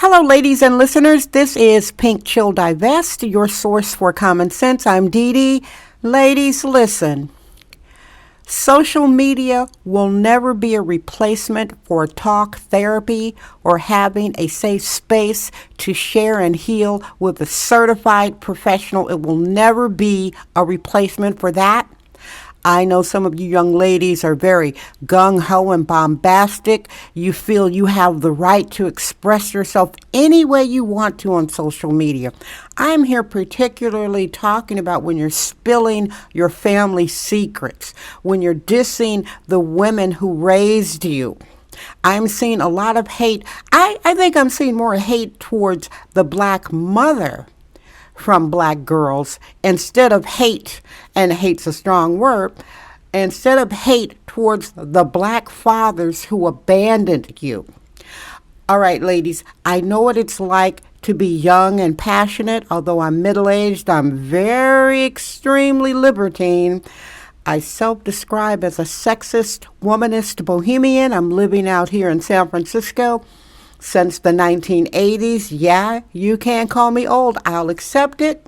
Hello, ladies and listeners. This is Pink Chill Divest, your source for common sense. I'm Dee Dee. Ladies, listen. Social media will never be a replacement for talk therapy or having a safe space to share and heal with a certified professional. It will never be a replacement for that. I know some of you young ladies are very gung-ho and bombastic. You feel you have the right to express yourself any way you want to on social media. I'm here particularly talking about when you're spilling your family secrets, when you're dissing the women who raised you. I'm seeing a lot of hate. I think I'm seeing more hate towards the black mother from black girls instead of hate, and hate's a strong word, instead of hate towards the black fathers who abandoned you. All right, ladies, I know what it's like to be young and passionate. Although I'm middle-aged, I'm very extremely libertine. I self-describe as a sexist, womanist bohemian. I'm living out here in San Francisco since the 1980s. Yeah, you can call me old. I'll accept it.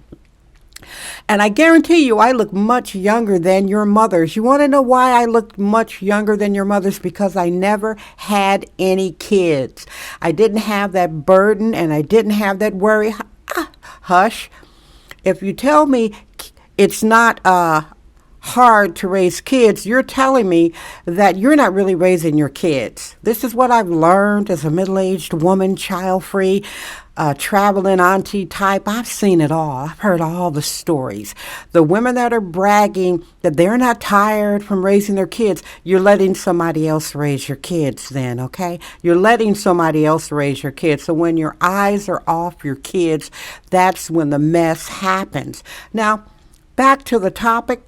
And I guarantee you, I look much younger than your mothers. You want to know why I look much younger than your mothers? Because I never had any kids. I didn't have that burden and I didn't have that worry. Hush. If you tell me it's not hard to raise kids, you're telling me that you're not really raising your kids. This is what I've learned as a middle-aged woman, child-free, traveling auntie type. I've seen it all. I've heard all the stories. The women that are bragging that they're not tired from raising their kids, you're letting somebody else raise your kids then, okay? You're letting somebody else raise your kids. So when your eyes are off your kids, that's when the mess happens. Now, back to the topic.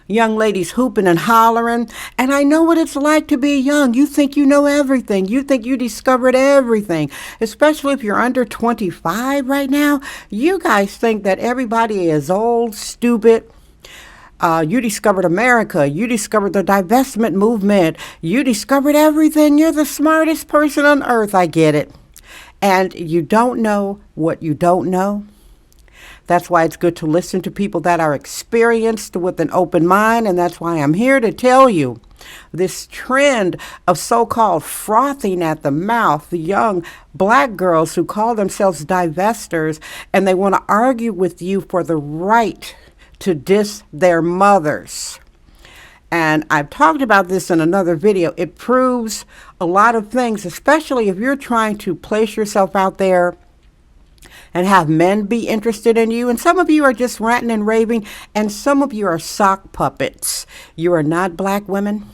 Young ladies hooping and hollering. And I know what it's like to be young. You think you know everything. You think you discovered everything. Especially if you're under 25 right now. You guys think that everybody is old, stupid. You discovered America. You discovered the divestment movement. You discovered everything. You're the smartest person on earth. I get it. And you don't know what you don't know. That's why it's good to listen to people that are experienced with an open mind, and that's why I'm here to tell you this trend of so-called frothing at the mouth, the young black girls who call themselves divestors, and they want to argue with you for the right to diss their mothers. And I've talked about this in another video. It proves a lot of things, especially if you're trying to place yourself out there and have men be interested in you. And some of you are just ranting and raving, and some of you are sock puppets. You are not black women.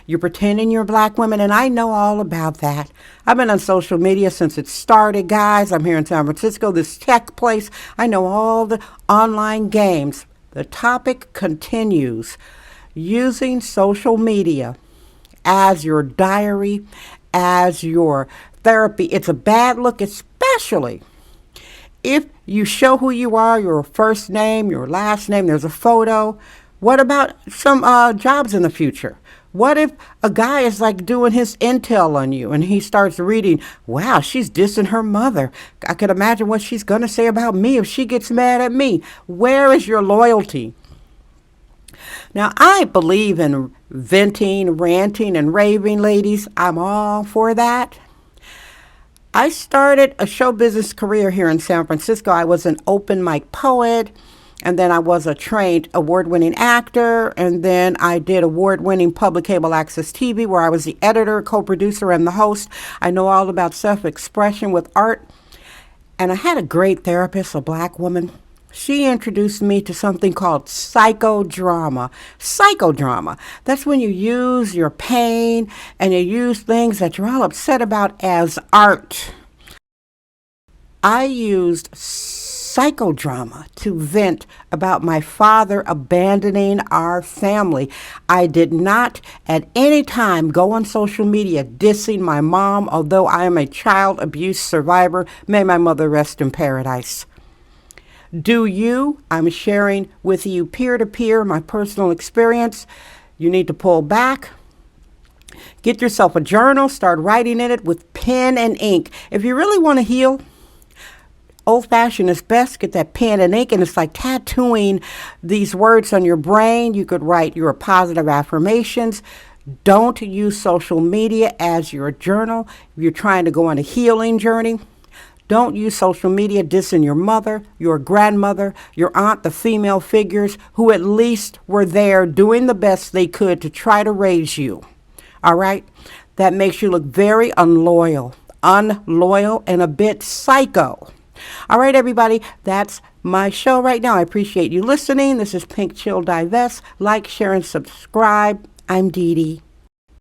You're pretending you're black women, and I know all about that. I've been on social media since it started, guys. I'm here in San Francisco, this tech place. I know all the online games. The topic continues. Using social media as your diary, as your therapy. It's a bad look, especially if you show who you are, your first name, your last name, there's a photo. What about some jobs in the future? What if a guy is like doing his intel on you and he starts reading, wow, she's dissing her mother. I could imagine what she's going to say about me if she gets mad at me. Where is your loyalty? Now, I believe in venting, ranting, and raving, ladies. I'm all for that. I started a show business career here in San Francisco. I was an open mic poet, and then I was a trained award-winning actor, and then I did award-winning public cable access TV where I was the editor, co-producer, and the host. I know all about self-expression with art, and I had a great therapist, a black woman. She introduced me to something called psychodrama. Psychodrama. That's when you use your pain and you use things that you're all upset about as art. I used psychodrama to vent about my father abandoning our family. I did not at any time go on social media dissing my mom, although I am a child abuse survivor. May my mother rest in paradise. Do you? I'm sharing with you peer-to-peer my personal experience. You need to pull back. Get yourself a journal, start writing in it with pen and ink. If you really want to heal, old-fashioned is best. Get that pen and ink, and it's like tattooing these words on your brain. You could write your positive affirmations. Don't use social media as your journal. If you're trying to go on a healing journey, don't use social media dissing your mother, your grandmother, your aunt, the female figures who at least were there doing the best they could to try to raise you. All right? That makes you look very unloyal, and a bit psycho. All right, everybody, that's my show right now. I appreciate you listening. This is Pink Chill Divest. Like, share, and subscribe. I'm Dee Dee.